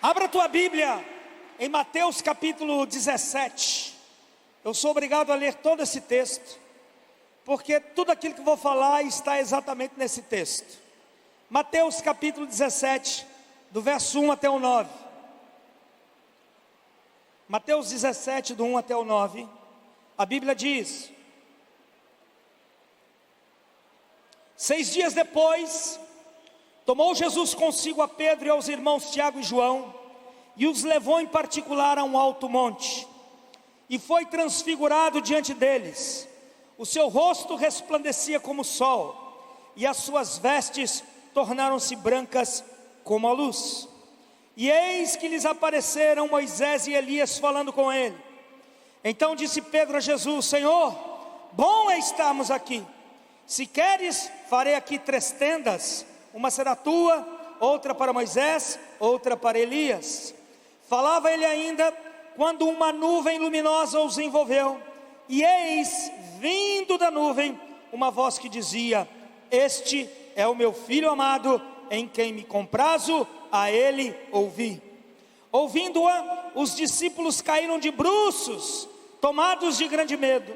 Abra a tua Bíblia em Mateus capítulo 17. Eu sou obrigado a ler todo esse texto, porque tudo aquilo que vou falar está exatamente nesse texto. Mateus capítulo 17, do verso 1 até o 9. Mateus 17, do 1 até o 9. A Bíblia diz: 6 dias depois, tomou Jesus consigo a Pedro e aos irmãos Tiago e João, e os levou em particular a um alto monte, e foi transfigurado diante deles. O seu rosto resplandecia como o sol, e as suas vestes tornaram-se brancas como a luz. E eis que lhes apareceram Moisés e Elias falando com ele. Então disse Pedro a Jesus: Senhor, bom é estarmos aqui. Se queres, farei aqui 3 tendas, uma será tua, outra para Moisés, outra para Elias. Falava ele ainda, quando uma nuvem luminosa os envolveu, e eis, vindo da nuvem, uma voz que dizia: Este é o meu Filho amado, em quem me comprazo, a ele ouvi. Ouvindo-a, os discípulos caíram de bruços, tomados de grande medo.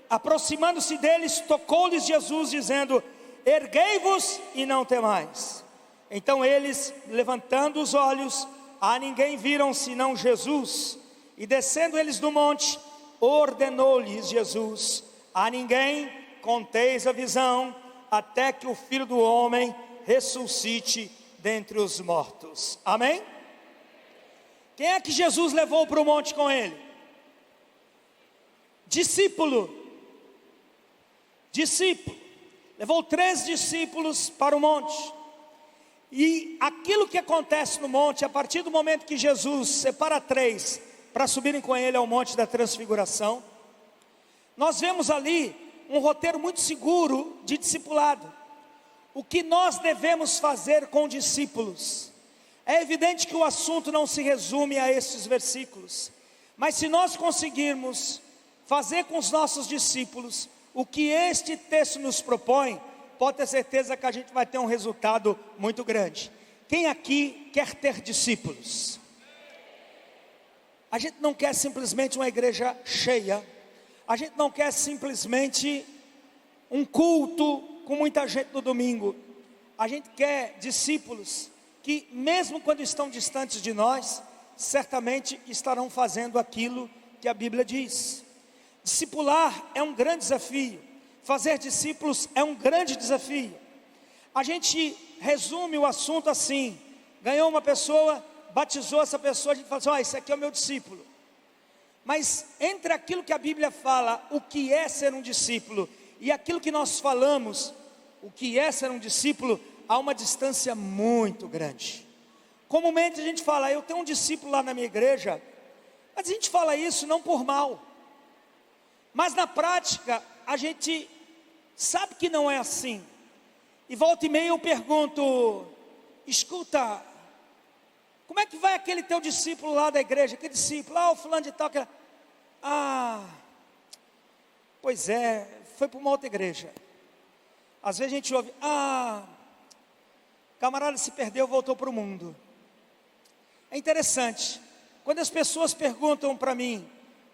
Aproximando-se deles, tocou-lhes Jesus, dizendo: Erguei-vos e não temais. Então eles, levantando os olhos, a ninguém viram senão Jesus. E descendo eles do monte, ordenou-lhes Jesus: a ninguém conteis a visão, até que o Filho do Homem ressuscite dentre os mortos. Amém? Quem é que Jesus levou para o monte com ele? Discípulo. Levou 3 discípulos para o monte. E aquilo que acontece no monte, a partir do momento que Jesus separa 3 para subirem com ele ao monte da transfiguração, nós vemos ali um roteiro muito seguro de discipulado. O que nós devemos fazer com discípulos? É evidente que o assunto não se resume a estes versículos, mas se nós conseguirmos fazer com os nossos discípulos o que este texto nos propõe, pode ter certeza que a gente vai ter um resultado muito grande. Quem aqui quer ter discípulos? A gente não quer simplesmente uma igreja cheia, a gente não quer simplesmente um culto com muita gente no domingo. A gente quer discípulos que, mesmo quando estão distantes de nós, certamente estarão fazendo aquilo que a Bíblia diz. Discipular é um grande desafio, fazer discípulos é um grande desafio. A gente resume o assunto assim: ganhou uma pessoa, batizou essa pessoa, a gente fala assim: esse aqui é o meu discípulo. Mas entre aquilo que a Bíblia fala, o que é ser um discípulo, e aquilo que nós falamos, o que é ser um discípulo, há uma distância muito grande. Comumente a gente fala: eu tenho um discípulo lá na minha igreja, mas a gente fala isso não por mal, mas na prática a gente sabe que não é assim. E volta e meia eu pergunto: escuta, como é que vai aquele teu discípulo lá da igreja? Aquele discípulo, o fulano de tal, que... pois é, foi para uma outra igreja. Às vezes a gente ouve: camarada se perdeu, voltou para o mundo. É interessante, quando as pessoas perguntam para mim: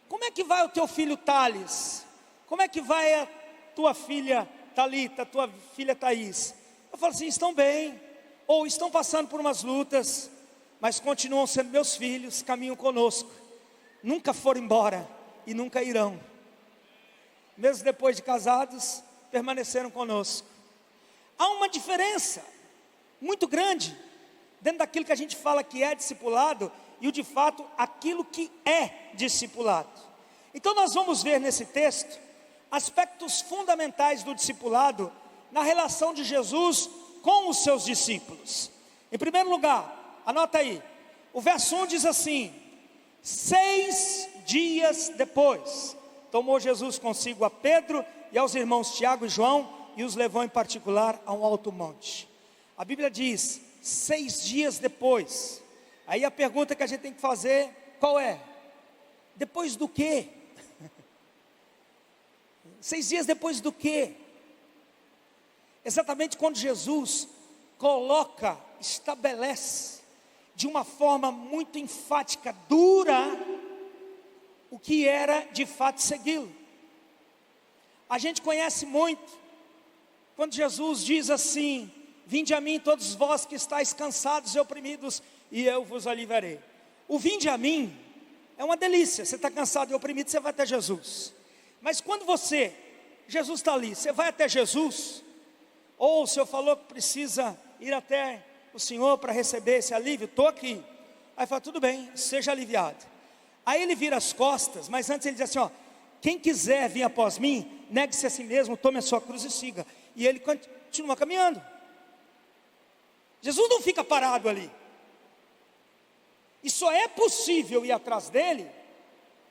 como é que vai o teu filho Thales? Como é que vai a tua filha Thalita, a tua filha Thaís? Eu falo assim: estão bem, ou estão passando por umas lutas, mas continuam sendo meus filhos, caminham conosco, nunca foram embora e nunca irão. Mesmo depois de casados, permaneceram conosco. Há uma diferença muito grande dentro daquilo que a gente fala que é discipulado e o de fato aquilo que é discipulado. Então nós vamos ver nesse texto aspectos fundamentais do discipulado na relação de Jesus com os seus discípulos. Em primeiro lugar, anota aí, o verso 1 diz assim: 6 dias depois, tomou Jesus consigo a Pedro e aos irmãos Tiago e João, e os levou em particular a um alto monte. A Bíblia diz 6 dias depois. Aí a pergunta que a gente tem que fazer, qual é? Depois do quê? 6 dias depois do quê? Exatamente quando Jesus coloca, estabelece de uma forma muito enfática, dura, o que era de fato segui-lo. A gente conhece muito, quando Jesus diz assim: vinde a mim todos vós que estáis cansados e oprimidos, e eu vos aliviarei. O vinde a mim é uma delícia. Você está cansado e oprimido, você vai até Jesus. Mas quando Jesus está ali, você vai até Jesus, ou o Senhor falou que precisa ir até o Senhor para receber esse alívio, estou aqui. Aí fala, tudo bem, seja aliviado. Aí ele vira as costas, mas antes ele diz assim, quem quiser vir após mim, negue-se a si mesmo, tome a sua cruz e siga. E ele continua caminhando. Jesus não fica parado ali. E só é possível ir atrás dele,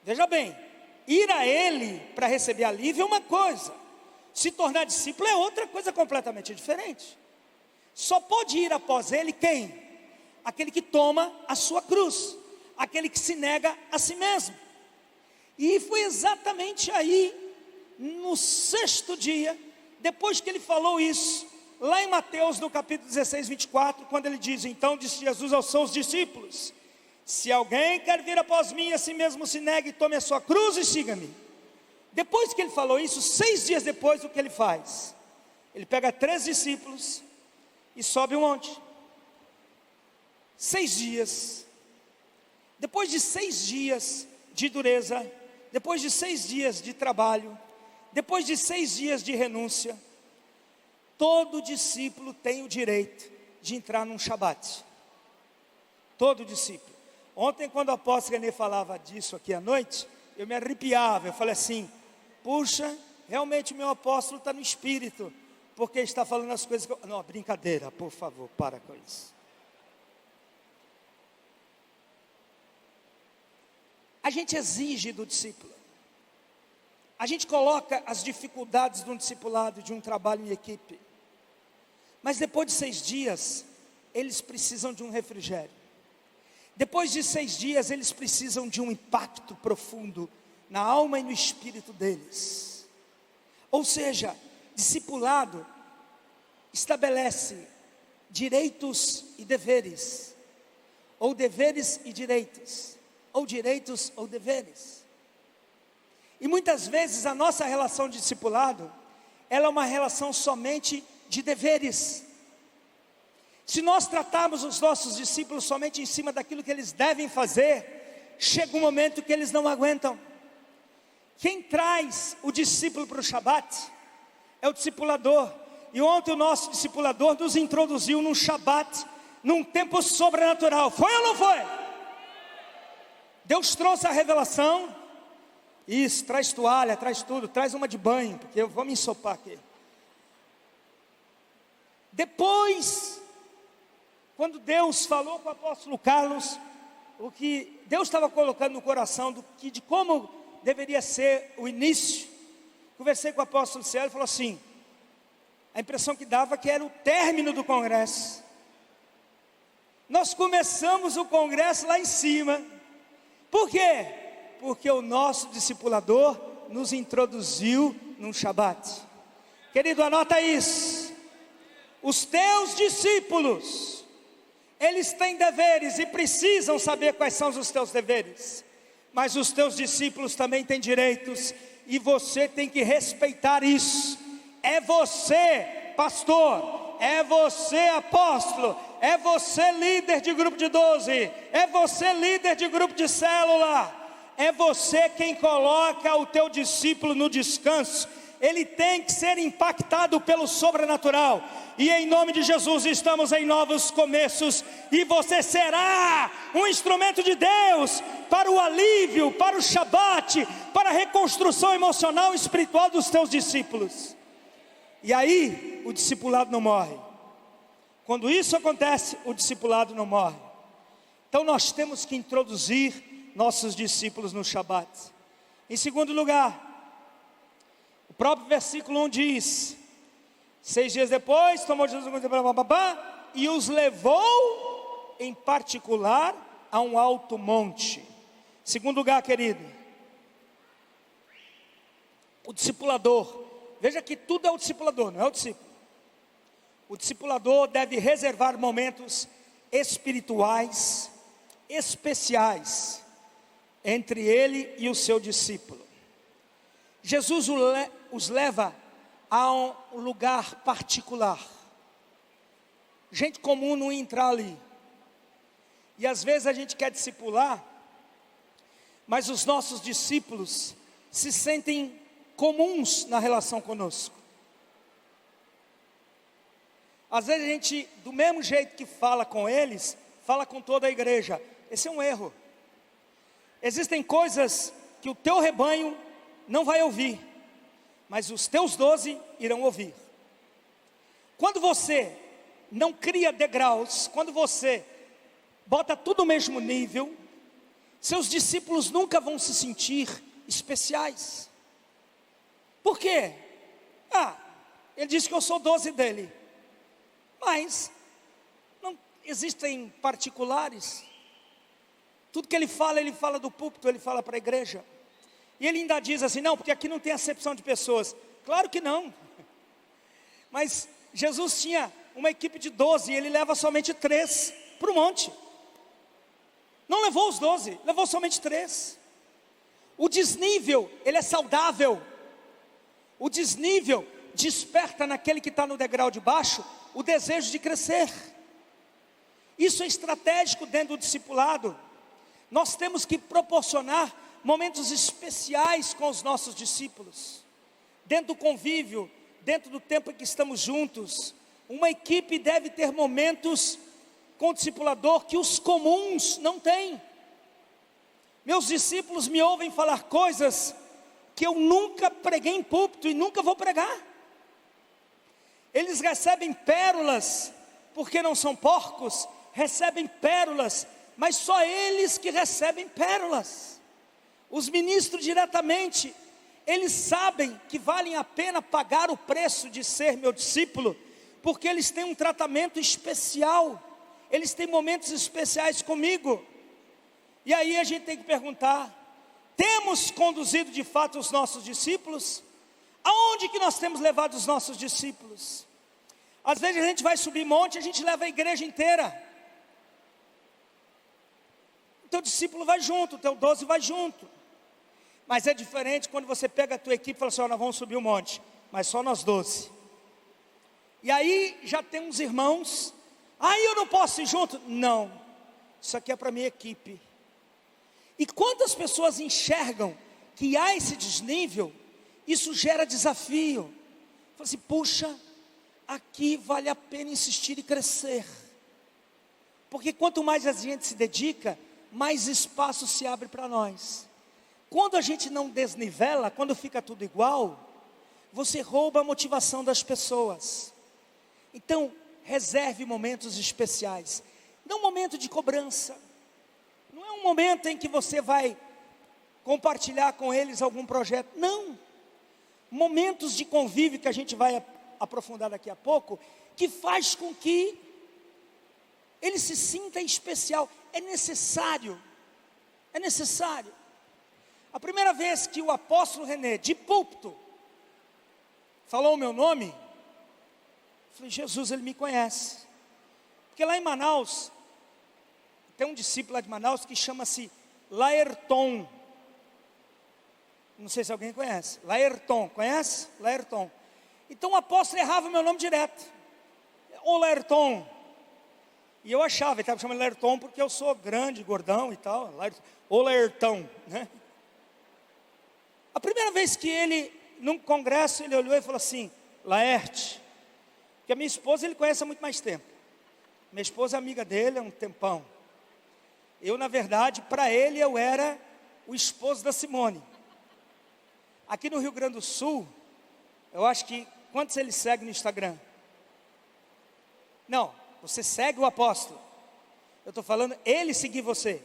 veja bem, ir a ele para receber alívio é uma coisa, se tornar discípulo é outra coisa completamente diferente. Só pode ir após ele quem? Aquele que toma a sua cruz, aquele que se nega a si mesmo. E foi exatamente aí, no 6º dia, depois que ele falou isso, lá em Mateus no capítulo 16, 24, quando ele diz, então disse Jesus aos seus discípulos, se alguém quer vir após mim, a si mesmo se negue, tome a sua cruz e siga-me. Depois que ele falou isso, 6 dias depois, o que ele faz? Ele pega 3 discípulos e sobe um monte. 6 dias. Depois de 6 dias de dureza, depois de 6 dias de trabalho, depois de 6 dias de renúncia, todo discípulo tem o direito de entrar num Shabat. Todo discípulo. Ontem, quando o apóstolo René falava disso aqui à noite, eu me arrepiava, eu falei assim, puxa, realmente o meu apóstolo está no espírito, porque está falando as coisas que eu... Não, brincadeira, por favor, para com isso. A gente exige do discípulo, a gente coloca as dificuldades de um discipulado, de um trabalho em equipe, mas depois de 6 dias, eles precisam de um refrigério. Depois de 6 dias, eles precisam de um impacto profundo na alma e no espírito deles. Ou seja, discipulado estabelece direitos e deveres, ou deveres e direitos, ou direitos ou deveres. E muitas vezes a nossa relação de discipulado, ela é uma relação somente de deveres. Se nós tratarmos os nossos discípulos somente em cima daquilo que eles devem fazer, chega um momento que eles não aguentam. Quem traz o discípulo para o Shabat é o discipulador. E ontem o nosso discipulador nos introduziu num Shabat, num tempo sobrenatural. Foi ou não foi? Deus trouxe a revelação. Isso, traz toalha, traz tudo, traz uma de banho, porque eu vou me ensopar aqui. Depois, quando Deus falou com o apóstolo Carlos, o que Deus estava colocando no coração de como deveria ser o início, conversei com o apóstolo Célio e falou assim, a impressão que dava que era o término do congresso. Nós começamos o congresso lá em cima. Por quê? Porque o nosso discipulador nos introduziu num Shabat. Querido, anota isso. Os teus discípulos, eles têm deveres e precisam saber quais são os teus deveres. Mas os teus discípulos também têm direitos e você tem que respeitar isso. É você, pastor, é você, apóstolo, é você, líder de grupo de 12, é você, líder de grupo de célula, é você quem coloca o teu discípulo no descanso. Ele tem que ser impactado pelo sobrenatural. E em nome de Jesus estamos em novos começos. E você será um instrumento de Deus para o alívio, para o Shabat, para a reconstrução emocional e espiritual dos teus discípulos. E aí o discipulado não morre. Quando isso acontece, o discipulado não morre. Então nós temos que introduzir nossos discípulos no Shabat. Em segundo lugar, o próprio versículo 1 diz: 6 dias depois, tomou Jesus e os levou em particular a um alto monte. Segundo lugar, querido, o discipulador, veja que tudo é o discipulador, não é o discípulo. O discipulador deve reservar momentos espirituais, especiais, entre ele e o seu discípulo. Jesus os leva a um lugar particular. Gente comum não ia entrar ali. E às vezes a gente quer discipular, mas os nossos discípulos se sentem comuns na relação conosco. Às vezes a gente, do mesmo jeito que fala com eles, fala com toda a igreja. Esse é um erro. Existem coisas que o teu rebanho não vai ouvir, mas os teus 12 irão ouvir. Quando você não cria degraus, quando você bota tudo no mesmo nível, seus discípulos nunca vão se sentir especiais. Por quê? Ele disse que eu sou 12 dele, mas não existem particulares. Tudo que ele fala do púlpito, ele fala para a igreja. E ele ainda diz assim, não, porque aqui não tem acepção de pessoas. Claro que não. Mas Jesus tinha uma equipe de 12 e ele leva somente 3 para o monte. Não levou os 12, levou somente 3. O desnível, ele é saudável. O desnível desperta naquele que está no degrau de baixo o desejo de crescer. Isso é estratégico dentro do discipulado. Nós temos que proporcionar momentos especiais com os nossos discípulos. Dentro do convívio, dentro do tempo em que estamos juntos, uma equipe deve ter momentos com o discipulador que os comuns não têm. Meus discípulos me ouvem falar coisas que eu nunca preguei em púlpito e nunca vou pregar. Eles recebem pérolas, porque não são porcos, recebem pérolas, mas só eles que recebem pérolas. Os ministros diretamente, eles sabem que valem a pena pagar o preço de ser meu discípulo, porque eles têm um tratamento especial, eles têm momentos especiais comigo. E aí a gente tem que perguntar, temos conduzido de fato os nossos discípulos? Aonde que nós temos levado os nossos discípulos? Às vezes a gente vai subir monte, a gente leva a igreja inteira. O teu discípulo vai junto, o teu 12 vai junto. Mas é diferente quando você pega a tua equipe e fala assim, nós vamos subir o monte, mas só nós 12. E aí já tem uns irmãos, eu não posso ir junto. Não, isso aqui é para minha equipe. E quantas pessoas enxergam que há esse desnível, isso gera desafio. Fala assim, puxa, aqui vale a pena insistir e crescer. Porque quanto mais a gente se dedica, mais espaço se abre para nós. Quando a gente não desnivela, quando fica tudo igual, você rouba a motivação das pessoas. Então, reserve momentos especiais. Não um momento de cobrança. Não é um momento em que você vai compartilhar com eles algum projeto. Não. Momentos de convívio que a gente vai aprofundar daqui a pouco, que faz com que ele se sinta especial. É necessário. É necessário. A primeira vez que o apóstolo René, de púlpito, falou o meu nome, eu falei, Jesus, ele me conhece. Porque lá em Manaus, tem um discípulo lá de Manaus que chama-se Laerton. Não sei se alguém conhece. Laerton, conhece? Laerton. Então o apóstolo errava o meu nome direto. Ô Laerton. E eu achava, ele estava chamando Laerton porque eu sou grande, gordão e tal. Ô Laertão, né? A primeira vez que ele, num congresso, ele olhou e falou assim, Laerte, porque a minha esposa ele conhece há muito mais tempo. Minha esposa é amiga dele há um tempão. Eu, na verdade, para ele, eu era o esposo da Simone. Aqui no Rio Grande do Sul, eu acho que, quantos ele segue no Instagram? Não, você segue o apóstolo. Eu estou falando, ele seguir você.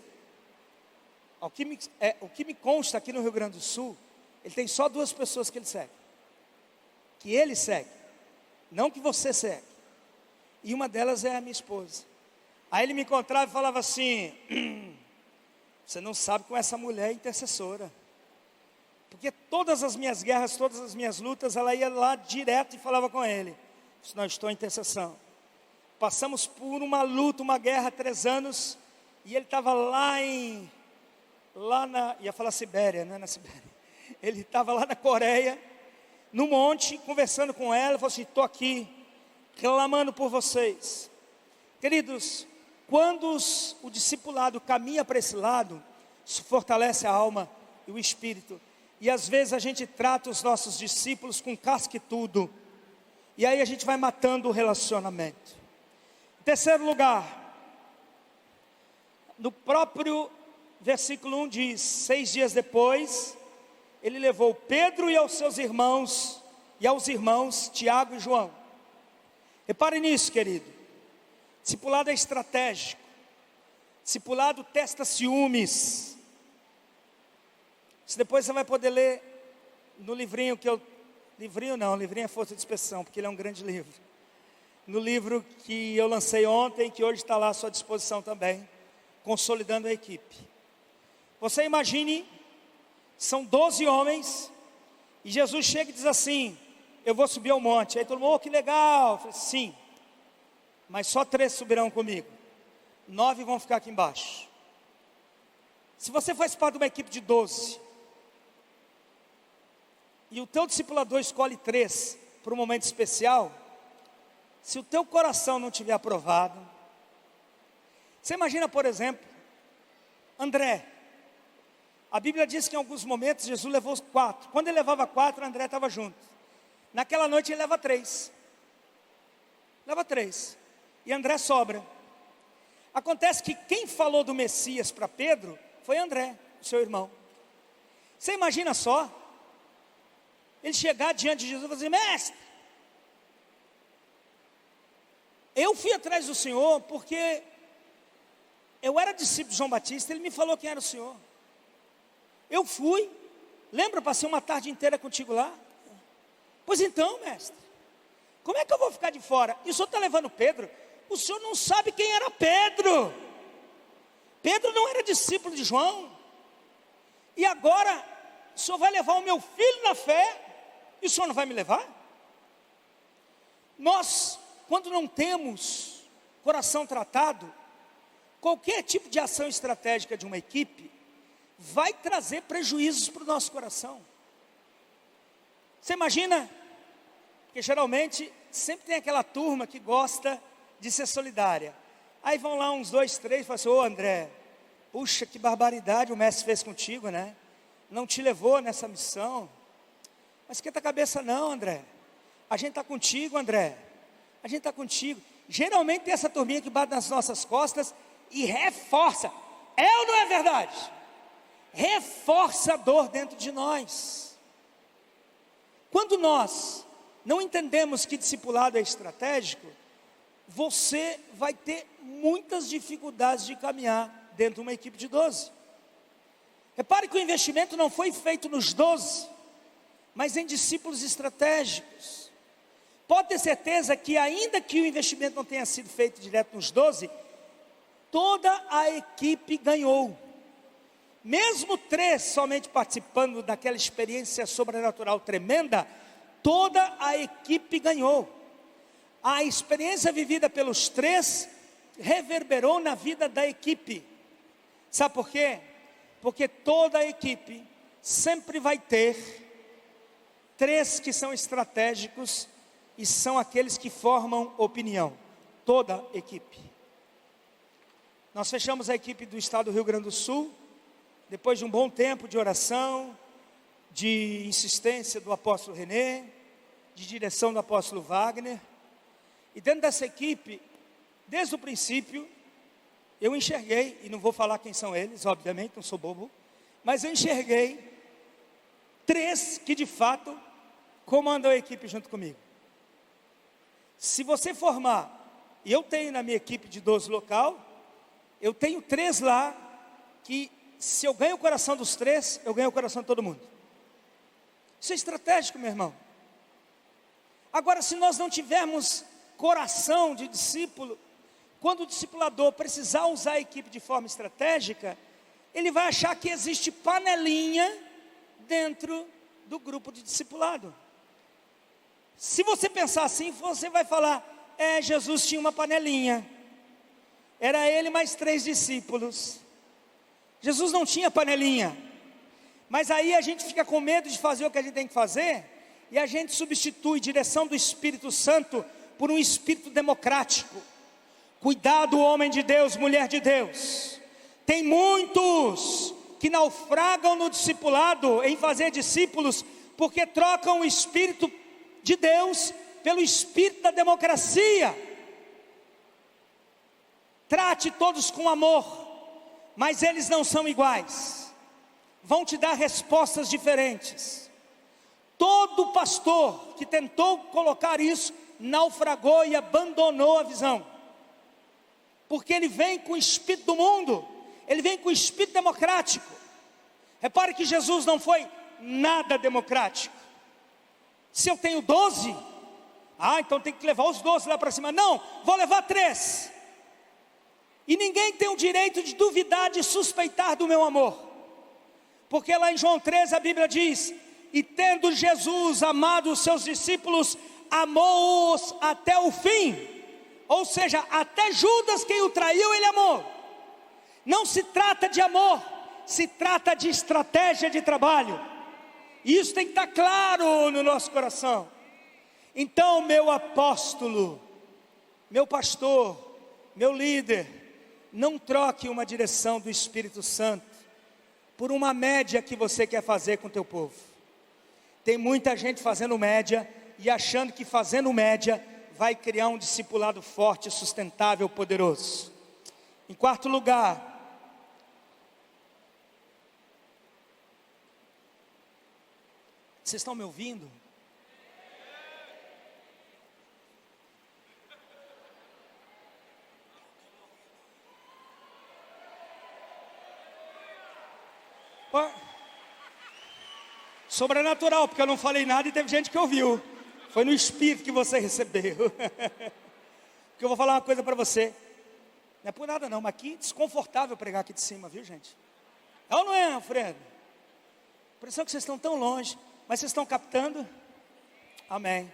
O que me consta aqui no Rio Grande do Sul, ele tem só 2 pessoas que ele segue. Que ele segue, não que você segue. E uma delas é a minha esposa. Aí ele me encontrava e falava assim, você não sabe como essa mulher é intercessora. Porque todas as minhas guerras, todas as minhas lutas, ela ia lá direto e falava com ele. Não, estou em intercessão. Passamos por uma luta, uma guerra, 3 anos, e ele estava ia falar Sibéria, não é na Sibéria. Ele estava lá na Coreia, no monte, conversando com ela, falou assim: estou aqui, clamando por vocês. Queridos, quando o discipulado caminha para esse lado, isso fortalece a alma e o espírito. E às vezes a gente trata os nossos discípulos com casca e tudo, e aí a gente vai matando o relacionamento. Em terceiro lugar, no próprio versículo 1 diz: 6 dias depois, ele levou Pedro e aos irmãos Tiago e João. Repare nisso, querido. Discipulado é estratégico. Discipulado testa ciúmes. Isso depois você vai poder ler no livrinho livrinho é força de expressão, porque ele é um grande livro. No livro que eu lancei ontem, que hoje está lá à sua disposição também, Consolidando a Equipe. Você imagine, são 12 homens, e Jesus chega e diz assim: eu vou subir ao monte. Aí todo mundo: oh, que legal. Eu falei: sim, mas só 3 subirão comigo, 9 vão ficar aqui embaixo. Se você faz parte de uma equipe de 12, e o teu discipulador escolhe 3 para um momento especial, se o teu coração não estiver aprovado, você imagina, por exemplo, André. A Bíblia diz que em alguns momentos Jesus levou 4. Quando ele levava 4, André estava junto. Naquela noite ele leva 3. E André sobra. Acontece que quem falou do Messias para Pedro foi André, o seu irmão. Você imagina só, ele chegar diante de Jesus e dizer: mestre, eu fui atrás do Senhor porque eu era discípulo de João Batista, ele me falou quem era o Senhor. Eu fui, lembra, passei uma tarde inteira contigo lá? Pois então, mestre, como é que eu vou ficar de fora? E o senhor está levando Pedro? O senhor não sabe quem era Pedro. Pedro não era discípulo de João. E agora, o senhor vai levar o meu filho na fé, e o senhor não vai me levar? Nós, quando não temos coração tratado, qualquer tipo de ação estratégica de uma equipe vai trazer prejuízos para o nosso coração. Você imagina que geralmente sempre tem aquela turma que gosta de ser solidária. Aí vão lá uns 2, 3 e falam assim: ô André, puxa, que barbaridade o mestre fez contigo, né? Não te levou nessa missão. Mas esquenta a cabeça não, André. A gente está contigo, André. A gente está contigo. Geralmente tem essa turminha que bate nas nossas costas e reforça. É ou não é verdade? Reforça a dor dentro de nós. Quando nós não entendemos que discipulado é estratégico, você vai ter muitas dificuldades de caminhar dentro de uma equipe de 12. Repare que o investimento não foi feito nos 12, mas em discípulos estratégicos. Pode ter certeza que ainda que o investimento não tenha sido feito direto nos 12, toda a equipe ganhou. Mesmo 3 somente participando daquela experiência sobrenatural tremenda, toda a equipe ganhou. A experiência vivida pelos 3 reverberou na vida da equipe. Sabe por quê? Porque toda a equipe sempre vai ter 3 que são estratégicos e são aqueles que formam opinião. Toda a equipe. Nós fechamos a equipe do estado do Rio Grande do Sul, depois de um bom tempo de oração, de insistência do apóstolo René, de direção do apóstolo Wagner. E dentro dessa equipe, desde o princípio, eu enxerguei, e não vou falar quem são eles, obviamente, não sou bobo, mas eu enxerguei 3 que de fato comandam a equipe junto comigo. Se você formar, e eu tenho na minha equipe de 12 local, eu tenho 3 lá, que se eu ganho o coração dos 3, eu ganho o coração de todo mundo. Isso é estratégico, meu irmão. Agora, se nós não tivermos coração de discípulo, quando o discipulador precisar usar a equipe de forma estratégica, ele vai achar que existe panelinha dentro do grupo de discipulado. Se você pensar assim, você vai falar: Jesus tinha uma panelinha. Era ele mais 3 discípulos. Jesus não tinha panelinha. Mas aí a gente fica com medo de fazer o que a gente tem que fazer, e a gente substitui direção do Espírito Santo por um espírito democrático. Cuidado, homem de Deus, mulher de Deus. Tem muitos que naufragam no discipulado, em fazer discípulos, porque trocam o Espírito de Deus pelo Espírito da democracia. Trate todos com amor, mas eles não são iguais. Vão te dar respostas diferentes. Todo pastor que tentou colocar isso, naufragou e abandonou a visão. Porque ele vem com o espírito do mundo, ele vem com o espírito democrático. Repare que Jesus não foi nada democrático. Se eu tenho 12, então tem que levar os 12 lá para cima. Não, vou levar 3. E ninguém tem o direito de duvidar, de suspeitar do meu amor. Porque lá em João 13 a Bíblia diz: e tendo Jesus amado os seus discípulos, amou-os até o fim. Ou seja, até Judas, quem o traiu, ele amou. Não se trata de amor, se trata de estratégia de trabalho. E isso tem que estar claro no nosso coração. Então, meu apóstolo, meu pastor, meu líder, não troque uma direção do Espírito Santo por uma média que você quer fazer com o teu povo. Tem muita gente fazendo média e achando que fazendo média vai criar um discipulado forte, sustentável, poderoso. Em quarto lugar, vocês estão me ouvindo? Sobrenatural, porque eu não falei nada e teve gente que ouviu. Foi no Espírito que você recebeu. Porque eu vou falar uma coisa para você. Não é por nada não, mas que desconfortável pregar aqui de cima, viu, gente? É ou não é, Alfredo? A impressão que vocês estão tão longe, mas vocês estão captando? Amém.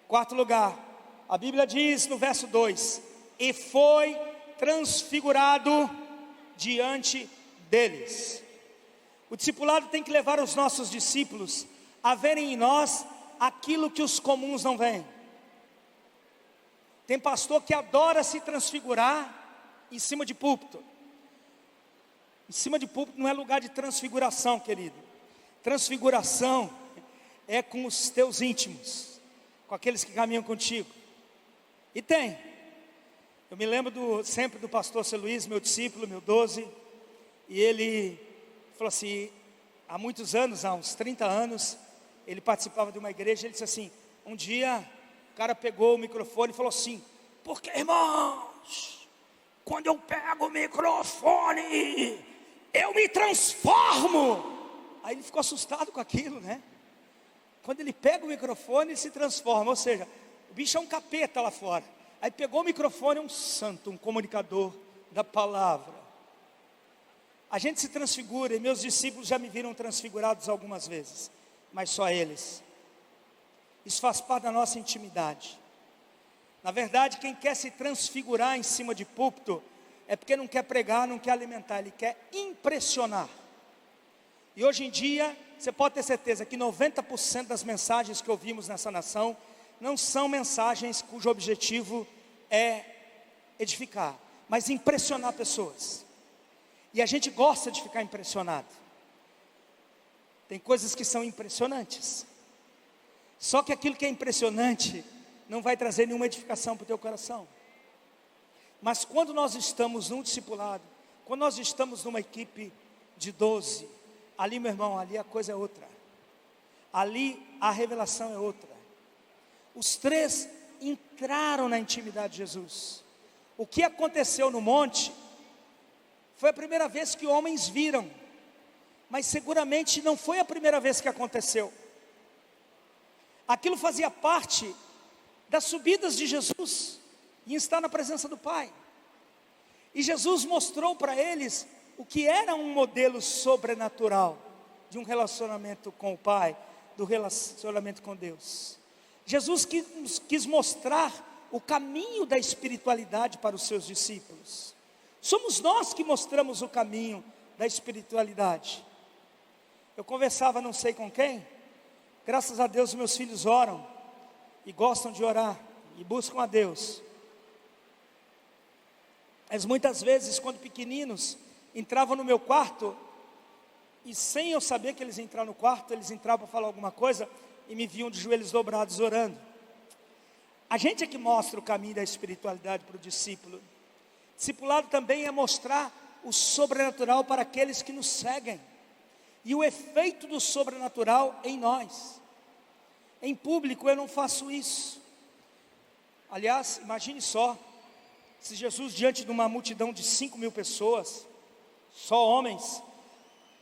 Quarto lugar, a Bíblia diz no verso 2: e foi transfigurado diante deles. O discipulado tem que levar os nossos discípulos a verem em nós aquilo que os comuns não veem. Tem pastor que adora se transfigurar em cima de púlpito. Em cima de púlpito não é lugar de transfiguração, querido. Transfiguração é com os teus íntimos, com aqueles que caminham contigo. E tem. Eu me lembro sempre do pastor C. Luiz, meu discípulo, meu 12. E ele falou assim, há muitos anos, há uns 30 anos, ele participava de uma igreja. Ele disse assim, um dia o cara pegou o microfone e falou assim: porque, irmãos, quando eu pego o microfone, eu me transformo. Aí ele ficou assustado com aquilo, né? Quando ele pega o microfone, ele se transforma. Ou seja, o bicho é um capeta lá fora. Aí pegou o microfone, um santo, um comunicador da palavra. A gente se transfigura, e meus discípulos já me viram transfigurados algumas vezes, mas só eles. Isso faz parte da nossa intimidade. Na verdade, quem quer se transfigurar em cima de púlpito é porque não quer pregar, não quer alimentar, ele quer impressionar. E hoje em dia, você pode ter certeza que 90% das mensagens que ouvimos nessa nação não são mensagens cujo objetivo é edificar, mas impressionar pessoas. E a gente gosta de ficar impressionado. Tem coisas que são impressionantes. Só que aquilo que é impressionante não vai trazer nenhuma edificação para o teu coração. Mas quando nós estamos num discipulado, quando nós estamos numa equipe de 12, ali, meu irmão, ali a coisa é outra. Ali a revelação é outra. Os 3 entraram na intimidade de Jesus. O que aconteceu no monte foi a primeira vez que homens viram, mas seguramente não foi a primeira vez que aconteceu. Aquilo fazia parte das subidas de Jesus em estar na presença do Pai. E Jesus mostrou para eles o que era um modelo sobrenatural de um relacionamento com o Pai, do relacionamento com Deus. Jesus quis mostrar o caminho da espiritualidade para os seus discípulos. Somos nós que mostramos o caminho da espiritualidade. Eu conversava não sei com quem, graças a Deus meus filhos oram, e gostam de orar, e buscam a Deus. Mas muitas vezes, quando pequeninos, entravam no meu quarto, e sem eu saber que eles entraram no quarto, eles entravam para falar alguma coisa, e me viam de joelhos dobrados orando. A gente é que mostra o caminho da espiritualidade para o discípulo. Discipulado também é mostrar o sobrenatural para aqueles que nos seguem, e o efeito do sobrenatural em nós. Em público eu não faço isso. Aliás, imagine só, se Jesus diante de uma multidão de 5.000 pessoas, só homens,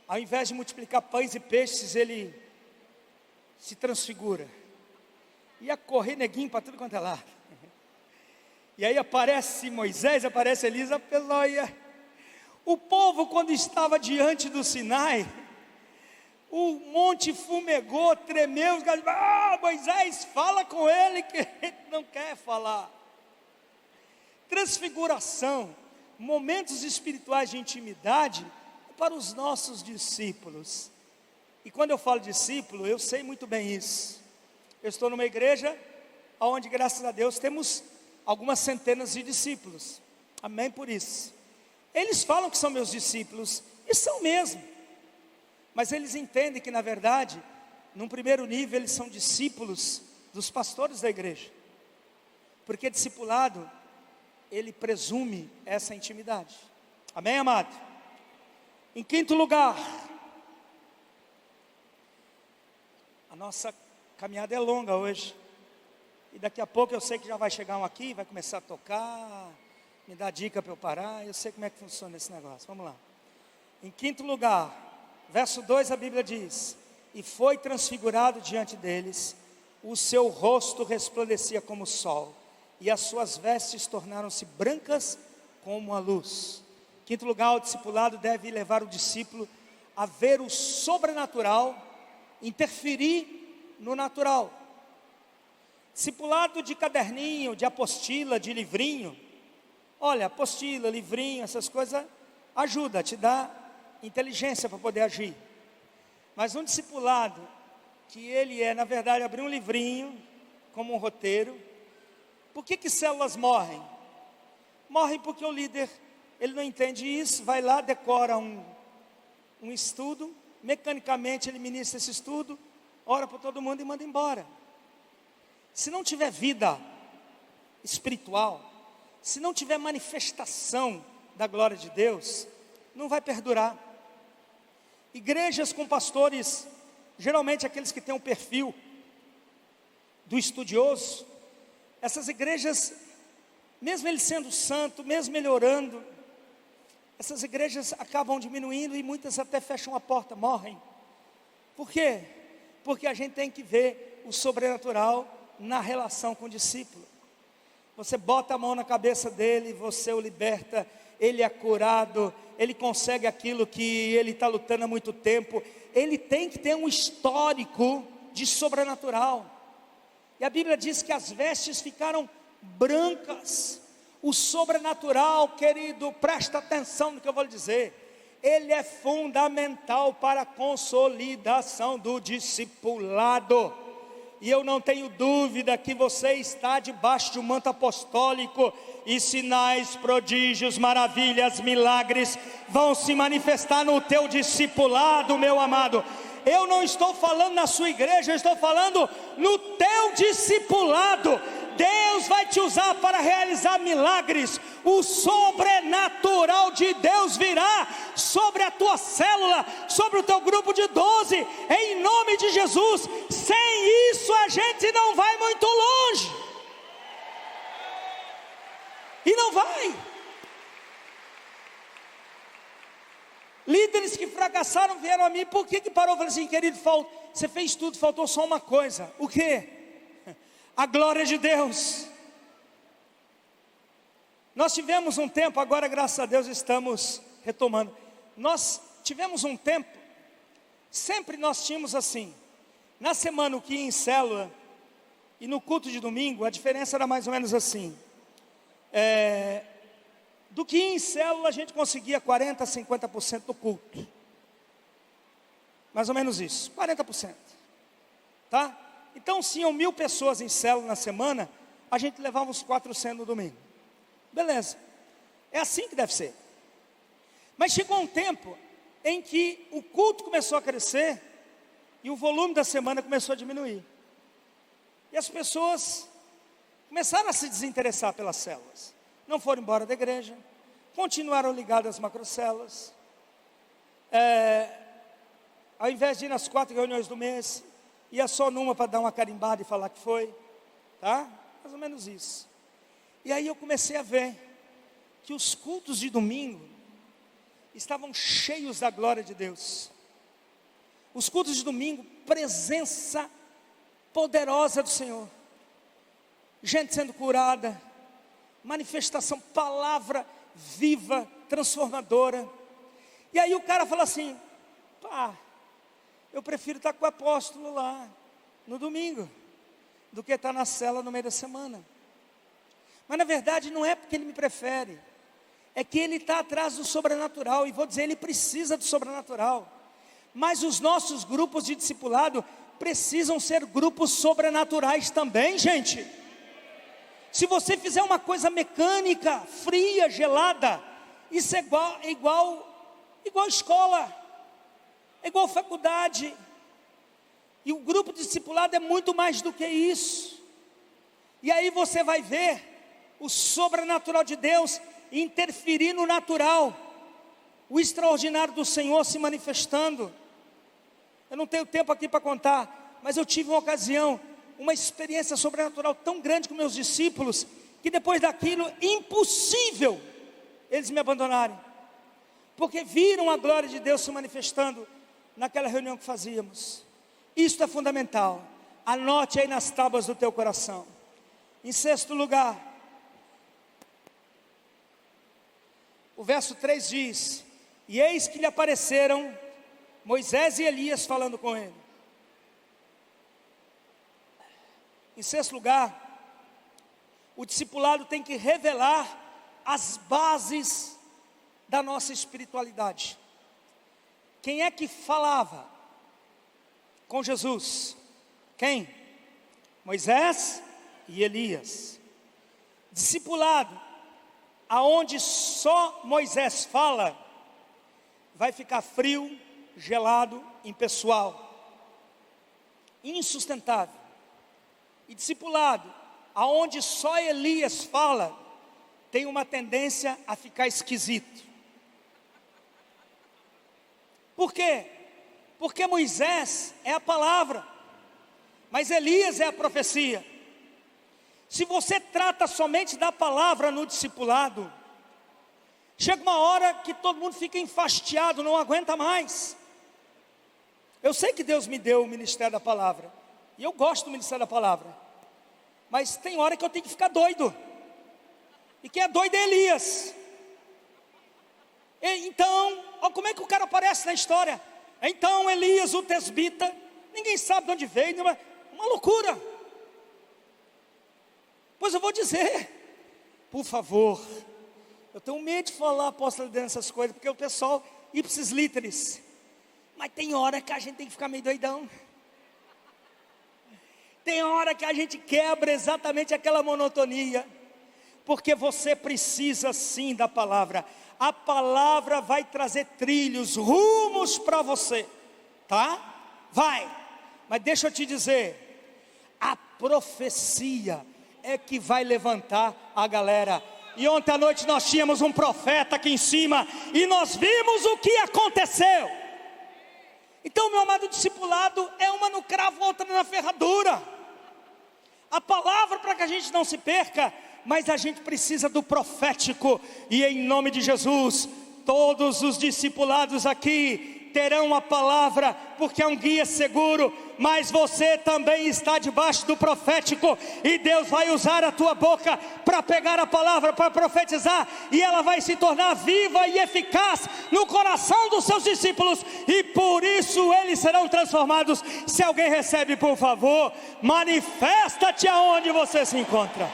ao invés de multiplicar pães e peixes, ele se transfigura. Ia correr neguinho para tudo quanto é lado. E aí aparece Moisés, aparece Elisa, o povo quando estava diante do Sinai, o monte fumegou, tremeu, os caras, Moisés, fala com ele que ele não quer falar. Transfiguração, momentos espirituais de intimidade para os nossos discípulos. E quando eu falo discípulo, eu sei muito bem isso. Eu estou numa igreja onde, graças a Deus, temos algumas centenas de discípulos. Amém por isso. Eles falam que são meus discípulos, e são mesmo. Mas eles entendem que, na verdade, num primeiro nível, eles são discípulos dos pastores da igreja. Porque discipulado, ele presume essa intimidade. Amém, amado? Em quinto lugar, a nossa caminhada é longa hoje. E daqui a pouco eu sei que já vai chegar um aqui, vai começar a tocar, me dá dica para eu parar. Eu sei como é que funciona esse negócio. Vamos lá. Em quinto lugar, verso 2, a Bíblia diz: e foi transfigurado diante deles, o seu rosto resplandecia como o sol, e as suas vestes tornaram-se brancas como a luz. Quinto lugar, o discipulado deve levar o discípulo a ver o sobrenatural interferir no natural. Discipulado de caderninho, de apostila, de livrinho. Olha, apostila, livrinho, essas coisas ajuda, te dá inteligência para poder agir. Mas um discipulado que ele é, na verdade, abrir um livrinho como um roteiro. Por que células morrem? Morrem porque o líder, ele não entende isso, vai lá, decora um estudo, mecanicamente ele ministra esse estudo, ora para todo mundo e manda embora. Se não tiver vida espiritual, se não tiver manifestação da glória de Deus, não vai perdurar. Igrejas com pastores, geralmente aqueles que têm um perfil do estudioso, essas igrejas, mesmo ele sendo santo, mesmo melhorando, essas igrejas acabam diminuindo e muitas até fecham a porta, morrem. Por quê? Porque a gente tem que ver o sobrenatural na relação com o discípulo. Você bota a mão na cabeça dele, você o liberta, ele é curado, ele consegue aquilo que ele está lutando há muito tempo. Ele tem que ter um histórico de sobrenatural. E a Bíblia diz que as vestes ficaram brancas. O sobrenatural, querido, presta atenção no que eu vou lhe dizer, ele é fundamental para a consolidação do discipulado. E eu não tenho dúvida que você está debaixo de um manto apostólico, e sinais, prodígios, maravilhas, milagres vão se manifestar no teu discipulado, meu amado. Eu não estou falando na sua igreja, eu estou falando no teu discipulado. Deus vai te usar para realizar milagres. O sobrenatural de Deus virá sobre a tua célula, sobre o teu grupo de 12, em nome de Jesus. Sem isso a gente não vai muito longe. E não vai. Líderes que fracassaram vieram a mim. Por que parou? Eu falei assim: querido, você fez tudo, faltou só uma coisa. O quê? A glória de Deus. Nós tivemos um tempo, agora graças a Deus estamos retomando. Nós tivemos um tempo, sempre nós tínhamos assim, na semana o que ia em célula, E no culto de domingo, a diferença era mais ou menos assim. Do que em célula, a gente conseguia 40% a 50% do culto. Mais ou menos isso, 40%. Tá? Então, se iam 1.000 pessoas em célula na semana, a gente levava uns 400 no domingo. Beleza. É assim que deve ser. Mas chegou um tempo em que o culto começou a crescer e o volume da semana começou a diminuir. E as pessoas começaram a se desinteressar pelas células. Não foram embora da igreja, continuaram ligadas às macrocélulas. Ao invés de ir nas 4 reuniões do mês, ia só numa para dar uma carimbada e falar que foi. Tá? Mais ou menos isso. E aí eu comecei a ver que os cultos de domingo estavam cheios da glória de Deus. Os cultos de domingo, presença poderosa do Senhor, gente sendo curada, manifestação, palavra viva, transformadora. E aí o cara fala assim: eu prefiro estar com o apóstolo lá no domingo do que estar na cela no meio da semana. Mas na verdade não é porque ele me prefere, é que ele está atrás do sobrenatural. E vou dizer, ele precisa do sobrenatural. Mas os nossos grupos de discipulado precisam ser grupos sobrenaturais também, gente. Se você fizer uma coisa mecânica, fria, gelada, isso é igual escola, é igual faculdade. E o grupo de discipulado é muito mais do que isso. E aí você vai ver o sobrenatural de Deus interferir no natural, o extraordinário do Senhor se manifestando. Eu não tenho tempo aqui para contar, mas eu tive uma ocasião, uma experiência sobrenatural tão grande com meus discípulos, que depois daquilo, impossível eles me abandonarem, porque viram a glória de Deus se manifestando naquela reunião que fazíamos. Isto é fundamental, anote aí nas tábuas do teu coração. Em sexto lugar, o verso 3 diz: e eis que lhe apareceram Moisés e Elias falando com ele. Em sexto lugar, o discipulado tem que revelar as bases da nossa espiritualidade. Quem é que falava com Jesus? Quem? Moisés e Elias. Discipulado aonde só Moisés fala, vai ficar frio, gelado, impessoal, insustentável. E discipulado aonde só Elias fala, tem uma tendência a ficar esquisito. Por quê? Porque Moisés é a palavra, mas Elias é a profecia. Se você trata somente da palavra no discipulado, chega uma hora que todo mundo fica enfastiado, não aguenta mais. Eu sei que Deus me deu o ministério da palavra, e eu gosto do ministério da palavra, mas tem hora que eu tenho que ficar doido. E quem é doido é Elias. Então, olha como é que o cara aparece na história. Então Elias, o tesbita, ninguém sabe de onde veio, uma loucura. Pois eu vou dizer, por favor, eu tenho medo de falar, apóstolo, dessas coisas, porque o pessoal, ipsis literis, mas tem hora que a gente tem que ficar meio doidão. Tem hora que a gente quebra exatamente aquela monotonia, porque você precisa sim da palavra. A palavra vai trazer trilhos, rumos para você, tá? Vai, mas deixa eu te dizer, a profecia é que vai levantar a galera. E ontem à noite nós tínhamos um profeta aqui em cima, e nós vimos o que aconteceu. Então, meu amado discipulado, é uma no cravo, outra na ferradura. A palavra, para que a gente não se perca, mas a gente precisa do profético. E em nome de Jesus, todos os discipulados aqui terão a palavra, porque é um guia seguro. Mas você também está debaixo do profético, e Deus vai usar a tua boca para pegar a palavra, para profetizar, e ela vai se tornar viva e eficaz no coração dos seus discípulos. E por isso isso eles serão transformados. Se alguém recebe, por favor, manifesta-te aonde você se encontra.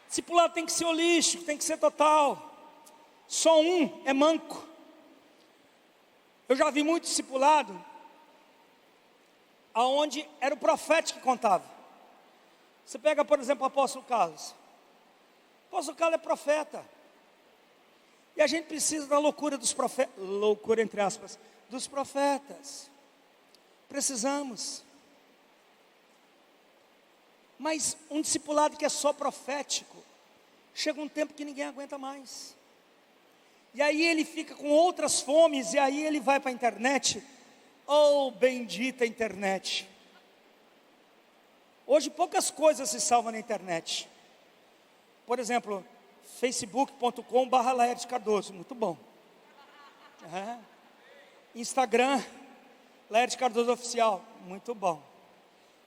Discipulado tem que ser holístico, tem que ser total. Só um é manco. Eu já vi muito discipulado aonde era o profeta que contava. Você pega, por exemplo, o apóstolo Carlos. O apóstolo Carlos é profeta. E a gente precisa da loucura dos profetas, loucura entre aspas, dos profetas. Precisamos. Mas um discipulado que é só profético, chega um tempo que ninguém aguenta mais. E aí ele fica com outras fomes, e aí ele vai para a internet. Oh, bendita internet. Hoje poucas coisas se salvam na internet. Por exemplo, facebook.com/Laerte Cardoso, muito bom. Instagram, Laerte Cardoso Oficial, muito bom.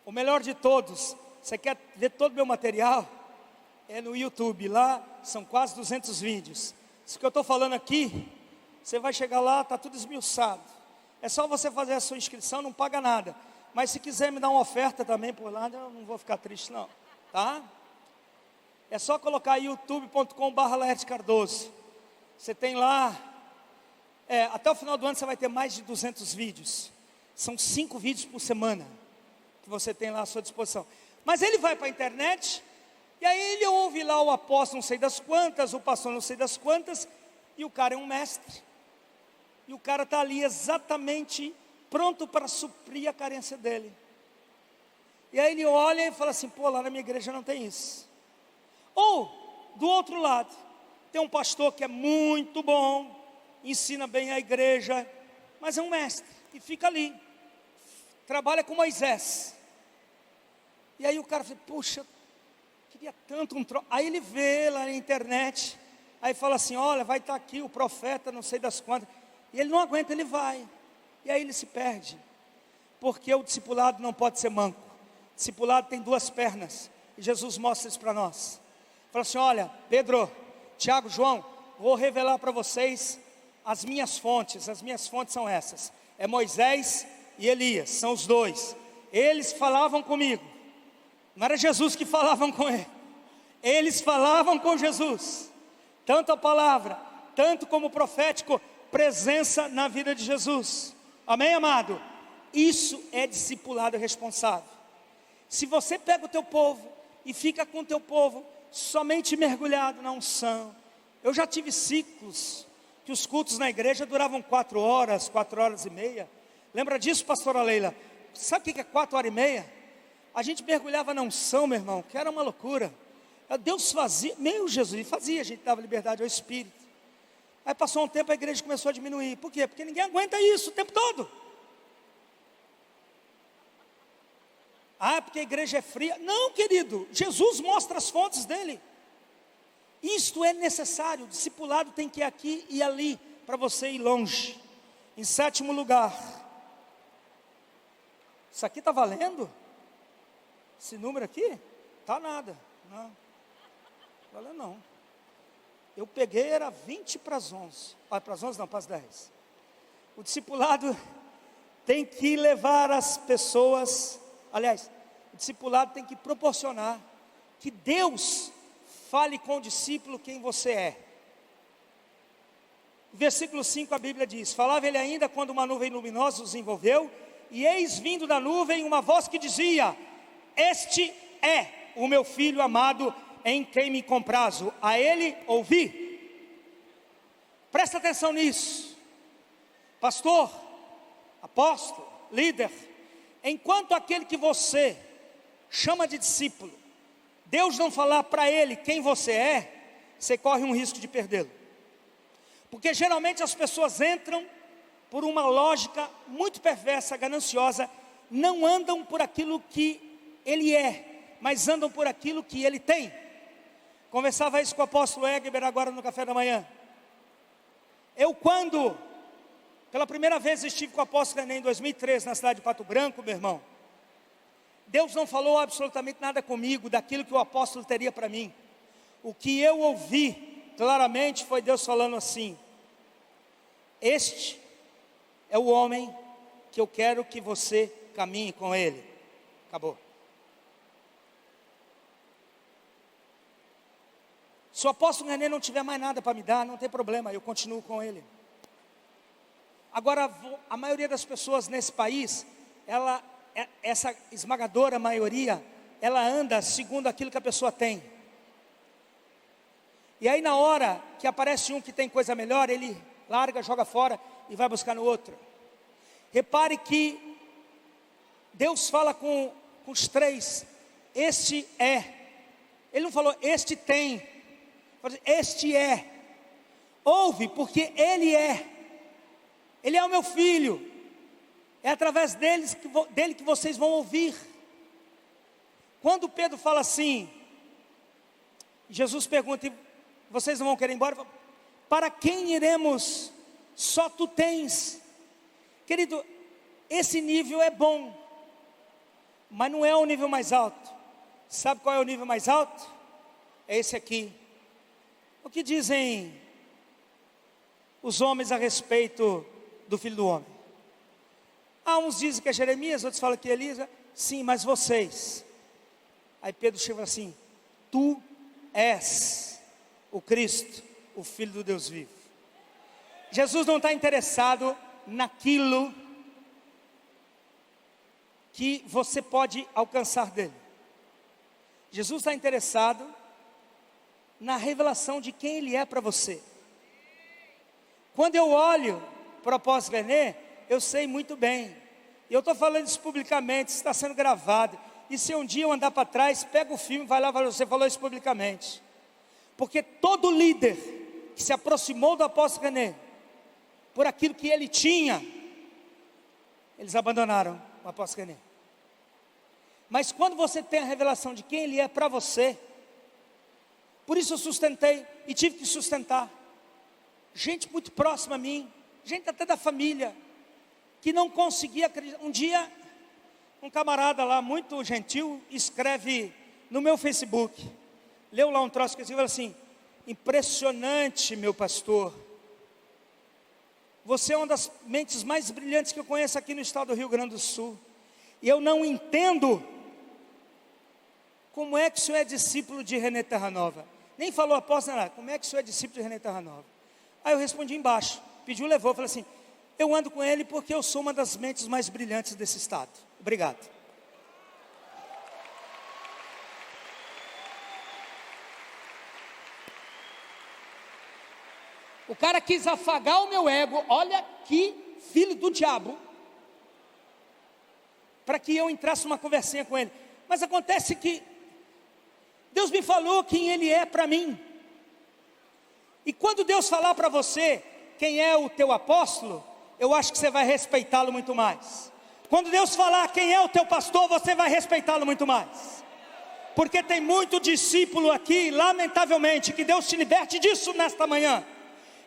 O melhor de todos, você quer ver todo o meu material? É no YouTube, lá são quase 200 vídeos. Isso que eu estou falando aqui, você vai chegar lá, está tudo esmiuçado. É só você fazer a sua inscrição, não paga nada. Mas se quiser me dar uma oferta também por lá, eu não vou ficar triste não, tá? É só colocar youtube.com/Laerte Cardoso. Você tem lá, até o final do ano você vai ter mais de 200 vídeos. São 5 vídeos por semana que você tem lá à sua disposição. Mas ele vai para a internet, e aí ele ouve lá o apóstolo não sei das quantas, o pastor não sei das quantas, e o cara é um mestre. E o cara está ali exatamente pronto para suprir a carência dele. E aí ele olha e fala assim, pô, lá na minha igreja não tem isso. Ou, do outro lado, tem um pastor que é muito bom, ensina bem a igreja, mas é um mestre, e fica ali, trabalha com Moisés. E aí o cara fala, puxa, queria tanto um troço. Aí ele vê lá na internet, aí fala assim, olha, vai estar aqui o profeta, não sei das quantas. E ele não aguenta, ele vai. E aí ele se perde. Porque o discipulado não pode ser manco. O discipulado tem 2 pernas. E Jesus mostra isso para nós. Fala assim, olha, Pedro, Tiago, João, vou revelar para vocês as minhas fontes. As minhas fontes são essas. É Moisés e Elias, são os 2. Eles falavam comigo. Não era Jesus que falavam com ele. Eles falavam com Jesus. Tanto a palavra, tanto como o profético, presença na vida de Jesus. Amém, amado? Isso é discipulado responsável. Se você pega o teu povo e fica com o teu povo somente mergulhado na unção. Eu já tive ciclos que os cultos na igreja duravam 4 horas, 4 horas e meia. Lembra disso, pastora Leila? Sabe o que é 4 horas e meia? A gente mergulhava na unção, meu irmão, que era uma loucura. Deus fazia, meu Jesus, fazia, a gente dava liberdade ao Espírito. Aí passou um tempo, a igreja começou a diminuir. Por quê? Porque ninguém aguenta isso o tempo todo. Ah, porque a igreja é fria. Não, querido, Jesus mostra as fontes dele. Isto é necessário, o discipulado tem que ir aqui e ali, para você ir longe. Em 7º lugar, isso aqui está valendo? Esse número aqui? Tá nada, não, valeu não. Eu peguei, era 20 para as 11. Para as 11 não, para as 10. O discipulado tem que levar as pessoas, aliás, o discipulado tem que proporcionar que Deus fale com o discípulo quem você é. Versículo 5 a Bíblia diz, falava ele ainda quando uma nuvem luminosa os envolveu, e eis vindo da nuvem uma voz que dizia, este é o meu filho amado, em quem me comprazo, a ele ouvi. Presta atenção nisso, pastor, apóstolo, líder. Enquanto aquele que você chama de discípulo, Deus não falar para ele quem você é, você corre um risco de perdê-lo. Porque geralmente as pessoas entram por uma lógica muito perversa, gananciosa, não andam por aquilo que ele é, mas andam por aquilo que ele tem. Conversava isso com o apóstolo Egber agora no café da manhã. Eu quando, pela primeira vez estive com o apóstolo Enem em 2013 na cidade de Pato Branco, meu irmão, Deus não falou absolutamente nada comigo daquilo que o apóstolo teria para mim. O que eu ouvi claramente foi Deus falando assim: este é o homem que eu quero que você caminhe com ele. Acabou. Se o apóstolo René não tiver mais nada para me dar, não tem problema, eu continuo com ele. Agora, a maioria das pessoas nesse país, essa esmagadora maioria, ela anda segundo aquilo que a pessoa tem. E aí na hora que aparece um que tem coisa melhor, ele larga, joga fora e vai buscar no outro. Repare que Deus fala com os três: este é. Ele não falou este tem, este é. Ouve, porque ele é. Ele é o meu filho. É através dele que vocês vão ouvir. Quando Pedro fala assim, Jesus pergunta: vocês não vão querer ir embora? Para quem iremos? Só tu tens. Querido, esse nível é bom, mas não é o nível mais alto. Sabe qual é o nível mais alto? É esse aqui. O que dizem os homens a respeito do Filho do Homem? Uns dizem que é Jeremias, outros falam que é Elias. Sim, mas vocês. Aí Pedro chega assim: tu és o Cristo, o Filho do Deus vivo. Jesus não está interessado naquilo que você pode alcançar dele. Jesus está interessado na revelação de quem ele é para você. Quando eu olho para o apóstolo René, eu sei muito bem, e eu estou falando isso publicamente, isso está sendo gravado, e se um dia eu andar para trás, pega o filme, vai lá, você falou isso publicamente, porque todo líder que se aproximou do apóstolo René, por aquilo que ele tinha, eles abandonaram o apóstolo René. Mas quando você tem a revelação de quem ele é para você, por isso eu sustentei, e tive que sustentar, gente muito próxima a mim, gente até da família, que não conseguia acreditar. Um dia, um camarada lá, muito gentil, escreve no meu Facebook, leu lá um troço que escreveu assim: impressionante, meu pastor, você é uma das mentes mais brilhantes que eu conheço aqui no estado do Rio Grande do Sul, e eu não entendo como é que o senhor é discípulo de René Terranova. Nem falou apóstolo nada, como é que o senhor é discípulo de René Terranova? Aí eu respondi embaixo, pediu, levou, falei assim: eu ando com ele porque eu sou uma das mentes mais brilhantes desse estado. Obrigado. O cara quis afagar o meu ego, olha que filho do diabo, para que eu entrasse numa conversinha com ele. Mas acontece que Deus me falou quem ele é para mim. E quando Deus falar para você quem é o teu apóstolo, eu acho que você vai respeitá-lo muito mais. Quando Deus falar quem é o teu pastor, você vai respeitá-lo muito mais. Porque tem muito discípulo aqui, lamentavelmente, que Deus te liberte disso nesta manhã.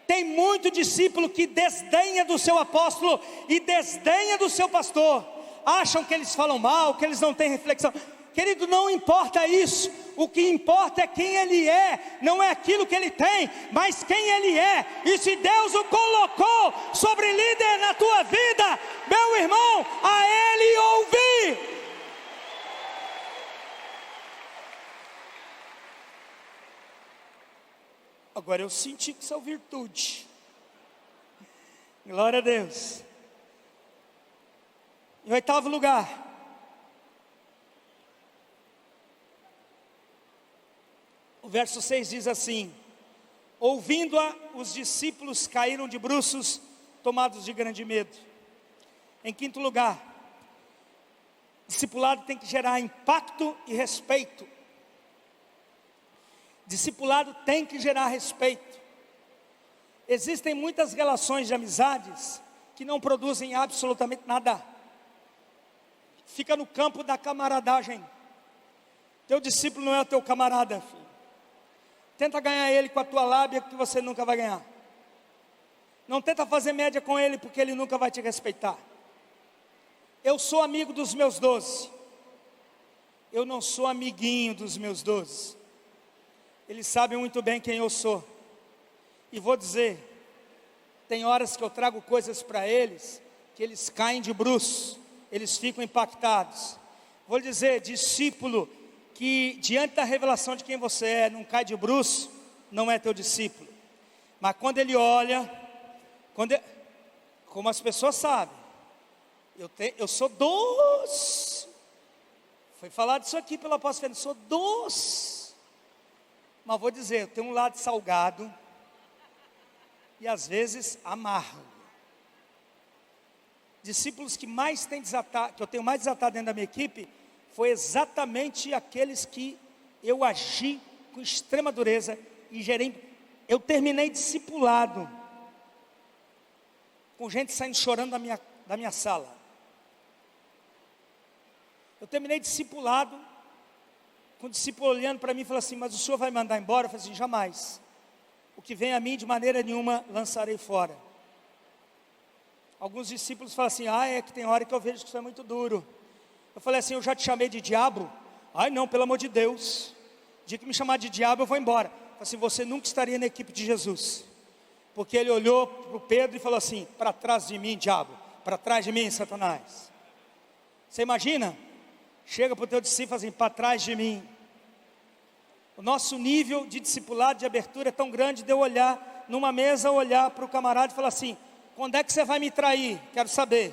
Tem muito discípulo que desdenha do seu apóstolo e desdenha do seu pastor. Acham que eles falam mal, que eles não têm reflexão. Querido, não importa isso. O que importa é quem ele é, não é aquilo que ele tem, mas quem ele é. E se Deus o colocou sobre líder na tua vida, meu irmão, a ele ouvir. Agora eu senti que isso é virtude. Glória a Deus. Em oitavo lugar, o verso 6 diz assim: ouvindo-a, os discípulos caíram de bruços, tomados de grande medo. Em quinto lugar, discipulado tem que gerar impacto e respeito. Discipulado tem que gerar respeito. Existem muitas relações de amizades que não produzem absolutamente nada. Fica no campo da camaradagem. Teu discípulo não é o teu camarada, filho. Tenta ganhar ele com a tua lábia, que você nunca vai ganhar. Não tenta fazer média com ele, porque ele nunca vai te respeitar. Eu sou amigo dos meus 12. Eu não sou amiguinho dos meus 12. Eles sabem muito bem quem eu sou. E vou dizer, tem horas que eu trago coisas para eles, que eles caem de bruços, eles ficam impactados. Vou dizer, discípulo que diante da revelação de quem você é, não cai de bruços, não é teu discípulo. Mas quando ele olha, como as pessoas sabem, eu sou doce. Foi falado isso aqui pelo apóstolo Fernando, sou doce. Mas vou dizer, eu tenho um lado salgado e às vezes amargo. Discípulos que mais tem desatado, que eu tenho mais desatado dentro da minha equipe, foi exatamente aqueles que eu agi com extrema dureza e gerei. Eu terminei discipulado com gente saindo chorando da minha sala. Eu terminei discipulado com o discípulo olhando para mim e falando assim: mas o senhor vai mandar embora? Eu falei assim: jamais. O que vem a mim de maneira nenhuma lançarei fora. Alguns discípulos falam assim: é que tem hora que eu vejo que isso é muito duro. Eu falei assim: eu já te chamei de diabo? Ai não, pelo amor de Deus. O dia que me chamar de diabo eu vou embora. Eu falei assim: você nunca estaria na equipe de Jesus. Porque ele olhou para o Pedro e falou assim: para trás de mim, diabo, para trás de mim, Satanás. Você imagina? Chega para o teu discípulo assim: para trás de mim. O nosso nível de discipulado, de abertura é tão grande de eu olhar numa mesa, olhar para o camarada e falar assim: quando é que você vai me trair? Quero saber.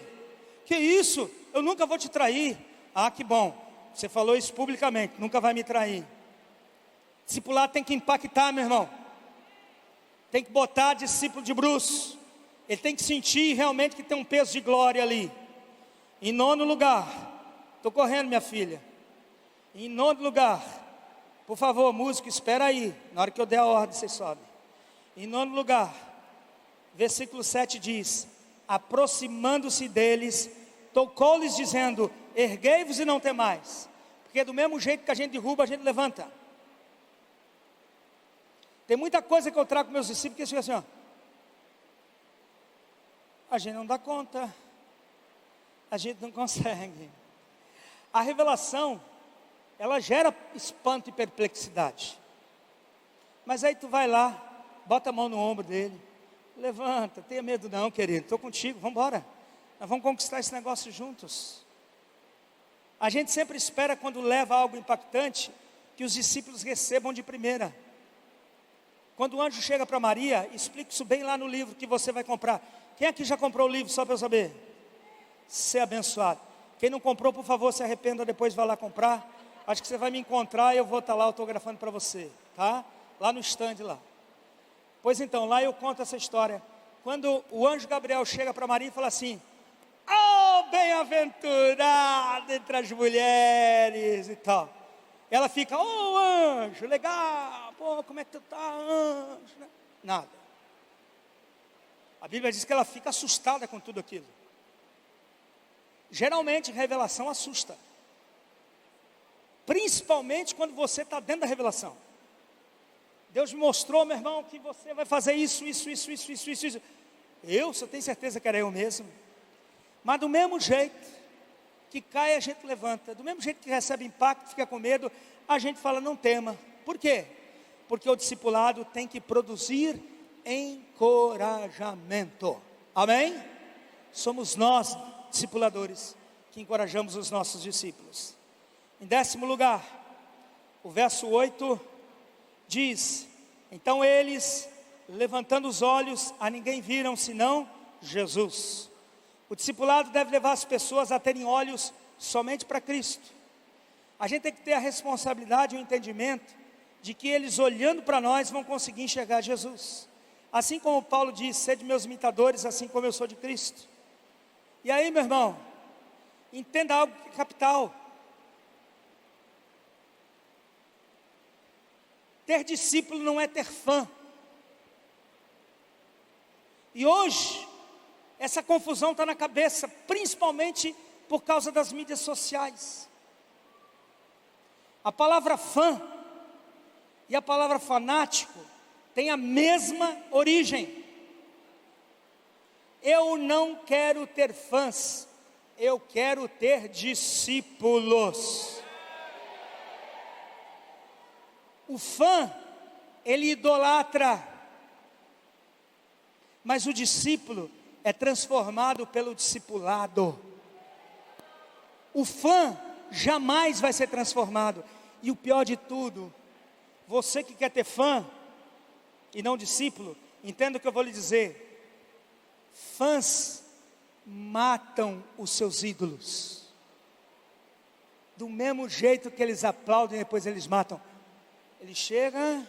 Que isso? Eu nunca vou te trair. Ah, que bom, você falou isso publicamente, nunca vai me trair. Discipulado tem que impactar, meu irmão. Tem que botar discípulo de bruços. Ele tem que sentir realmente que tem um peso de glória ali. Em nono lugar, estou correndo, minha filha. Em nono lugar, por favor, músico, espera aí. Na hora que eu der a ordem, vocês sobem. Em nono lugar, versículo 7 diz: aproximando-se deles, tocou-lhes dizendo: erguei-vos e não temais. Porque do mesmo jeito que a gente derruba, a gente levanta. Tem muita coisa que eu trago com meus discípulos que eles ficam assim, ó. A gente não dá conta. A gente não consegue. A revelação, ela gera espanto e perplexidade. Mas aí tu vai lá, bota a mão no ombro dele, levanta, tenha medo não, querido, estou contigo, vamos embora. Nós vamos conquistar esse negócio juntos. A gente sempre espera, quando leva algo impactante, que os discípulos recebam de primeira. Quando o anjo chega para Maria, explica isso bem lá no livro que você vai comprar. Quem aqui já comprou o livro, só para eu saber? Ser abençoado. Quem não comprou, por favor, se arrependa, depois vai lá comprar. Acho que você vai me encontrar e eu vou estar lá autografando para você, tá? Lá no stand lá. Pois então, lá eu conto essa história. Quando o anjo Gabriel chega para Maria e fala assim: oh, bem-aventurada entre as mulheres e tal. Ela fica: oh, anjo, legal, pô, como é que tu tá, anjo? Nada. A Bíblia diz que ela fica assustada com tudo aquilo. Geralmente, revelação assusta. Principalmente quando você está dentro da revelação. Deus me mostrou, meu irmão, que você vai fazer isso. Eu só tenho certeza que era eu mesmo. Mas do mesmo jeito que cai, a gente levanta. Do mesmo jeito que recebe impacto, fica com medo, a gente fala: não tema. Por quê? Porque o discipulado tem que produzir encorajamento. Amém? Somos nós, discipuladores, que encorajamos os nossos discípulos. Em 10º lugar, o verso 8 diz: então eles, levantando os olhos, a ninguém viram senão Jesus. O discipulado deve levar as pessoas a terem olhos somente para Cristo. A gente tem que ter a responsabilidade e o entendimento de que eles, olhando para nós, vão conseguir enxergar Jesus. Assim como Paulo diz: sede meus imitadores, assim como eu sou de Cristo. E aí, meu irmão, entenda algo que é capital. Ter discípulo não é ter fã. E hoje, essa confusão está na cabeça, principalmente por causa das mídias sociais. A palavra fã e a palavra fanático têm a mesma origem. Eu não quero ter fãs, eu quero ter discípulos. O fã, ele idolatra, mas o discípulo é transformado pelo discipulado. O fã jamais vai ser transformado. E o pior de tudo, você que quer ter fã e não discípulo, entenda o que eu vou lhe dizer. Fãs matam os seus ídolos. Do mesmo jeito que eles aplaudem, depois eles matam. Ele chega,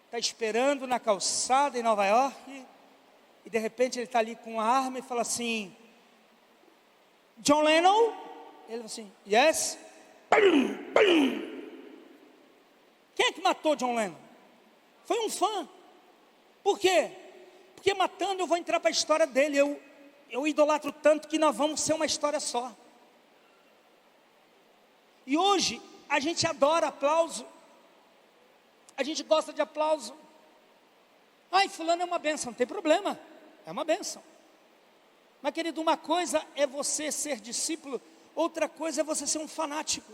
está esperando na calçada em Nova York, e de repente ele está ali com uma arma e fala assim: John Lennon? Ele fala assim: yes. Quem é que matou John Lennon? Foi um fã. Por quê? Porque matando eu vou entrar para a história dele. Eu idolatro tanto que nós vamos ser uma história só. E hoje a gente adora aplauso. A gente gosta de aplauso. Ai, fulano é uma bênção, não tem problema. É uma bênção. Mas querido, uma coisa é você ser discípulo, outra coisa é você ser um fanático,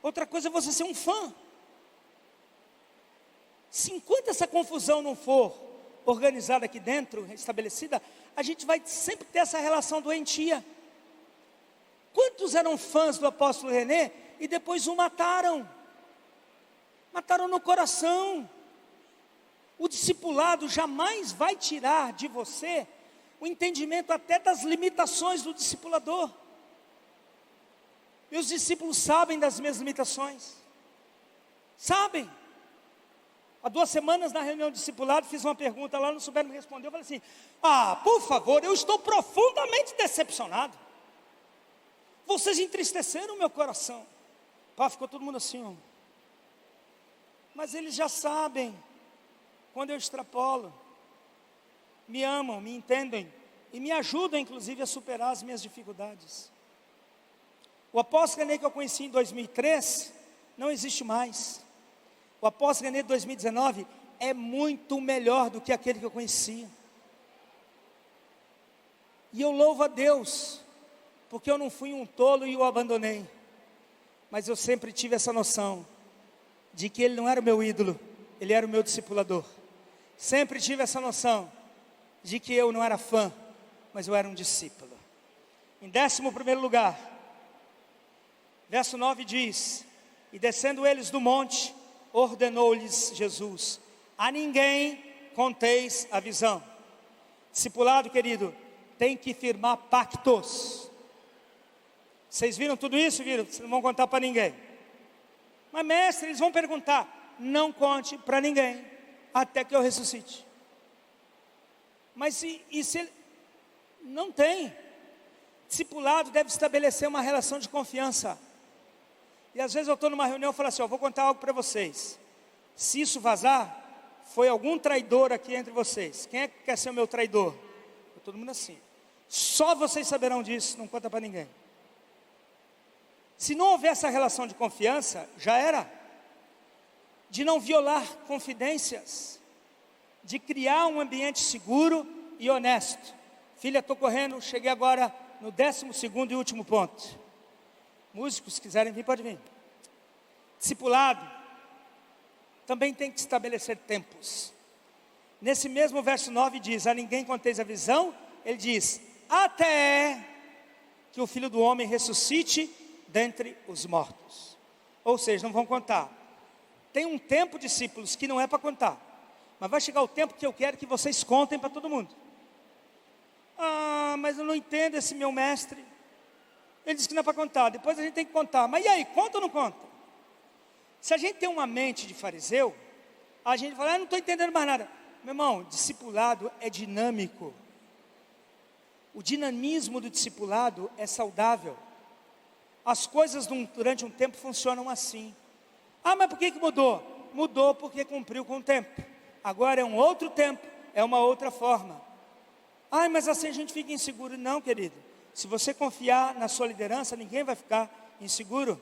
outra coisa é você ser um fã. Se enquanto essa confusão não for organizada aqui dentro, estabelecida, a gente vai sempre ter essa relação doentia. Quantos eram fãs do apóstolo René e depois o mataram? Mataram no coração. O discipulado jamais vai tirar de você o entendimento até das limitações do discipulador. Meus discípulos sabem das minhas limitações. Sabem. Há 2 semanas na reunião de discipulado fiz uma pergunta lá, não souberam me responder. Eu falei assim: por favor, eu estou profundamente decepcionado. Vocês entristeceram o meu coração. Ficou todo mundo assim, ó. Mas eles já sabem, quando eu extrapolo, me amam, me entendem, e me ajudam inclusive a superar as minhas dificuldades. O apóstolo René que eu conheci em 2003, não existe mais. O apóstolo René de 2019 é muito melhor do que aquele que eu conhecia. E eu louvo a Deus, porque eu não fui um tolo e o abandonei. Mas eu sempre tive essa noção de que ele não era o meu ídolo, ele era o meu discipulador. Sempre tive essa noção de que eu não era fã, mas eu era um discípulo. Em 11º lugar, verso 9 diz: e descendo eles do monte, ordenou-lhes Jesus: a ninguém conteis a visão. Discipulado, querido, tem que firmar pactos. Vocês viram tudo isso? Viram? Vocês não vão contar para ninguém. Mas mestre, eles vão perguntar: não conte para ninguém, até que eu ressuscite. Mas se ele não tem, discipulado deve estabelecer uma relação de confiança. E às vezes eu estou numa reunião e falo assim: vou contar algo para vocês. Se isso vazar, foi algum traidor aqui entre vocês. Quem é que quer ser o meu traidor? Todo mundo assim. Só vocês saberão disso, não conta para ninguém. Se não houver essa relação de confiança, já era. De não violar confidências, de criar um ambiente seguro e honesto. Filha, estou correndo, cheguei agora no 12º e último ponto. Músicos, se quiserem vir, pode vir. Discipulado também tem que estabelecer tempos. Nesse mesmo verso 9 diz: a ninguém conteis a visão. Ele diz: até que o Filho do Homem ressuscite dentre os mortos. Ou seja, não vão contar. Tem um tempo, discípulos, que não é para contar, mas vai chegar o tempo que eu quero que vocês contem para todo mundo. Mas eu não entendo esse meu mestre. Ele disse que não é para contar, depois a gente tem que contar. Mas e aí, conta ou não conta? Se a gente tem uma mente de fariseu, a gente fala: não estou entendendo mais nada. Meu irmão, discipulado é dinâmico. O dinamismo do discipulado é saudável. As coisas durante um tempo funcionam assim. Mas por que mudou? Mudou porque cumpriu com o tempo. Agora é um outro tempo, é uma outra forma. Mas assim a gente fica inseguro. Não, querido. Se você confiar na sua liderança, ninguém vai ficar inseguro.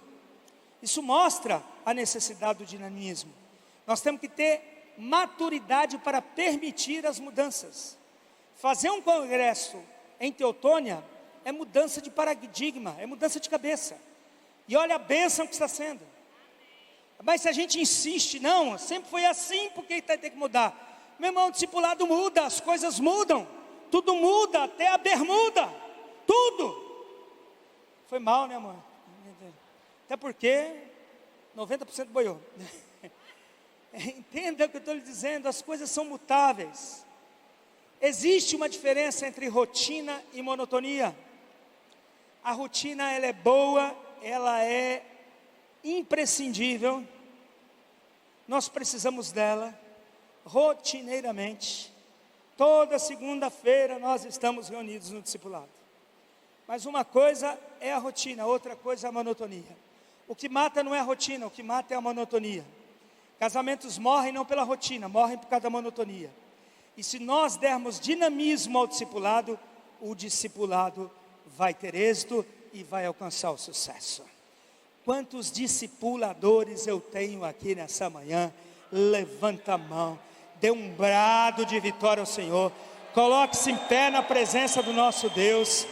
Isso mostra a necessidade do dinamismo. Nós temos que ter maturidade para permitir as mudanças. Fazer um congresso em Teutônia é mudança de paradigma, é mudança de cabeça. E olha a bênção que está sendo. Mas se a gente insiste: não, sempre foi assim, porque tem que mudar. Meu irmão, o discipulado muda, as coisas mudam, tudo muda, até a bermuda, tudo. Foi mal, né, amor? Até porque 90% boiou. Entenda o que eu estou lhe dizendo, as coisas são mutáveis. Existe uma diferença entre rotina e monotonia. A rotina, ela é boa, ela é imprescindível. Nós precisamos dela rotineiramente. Toda segunda-feira nós estamos reunidos no discipulado. Mas uma coisa é a rotina, outra coisa é a monotonia. O que mata não é a rotina, o que mata é a monotonia. Casamentos morrem não pela rotina, morrem por causa da monotonia. E se nós dermos dinamismo ao discipulado, o discipulado vai ter êxito e vai alcançar o sucesso. Quantos discipuladores eu tenho aqui nessa manhã? Levanta a mão, dê um brado de vitória ao Senhor, coloque-se em pé na presença do nosso Deus.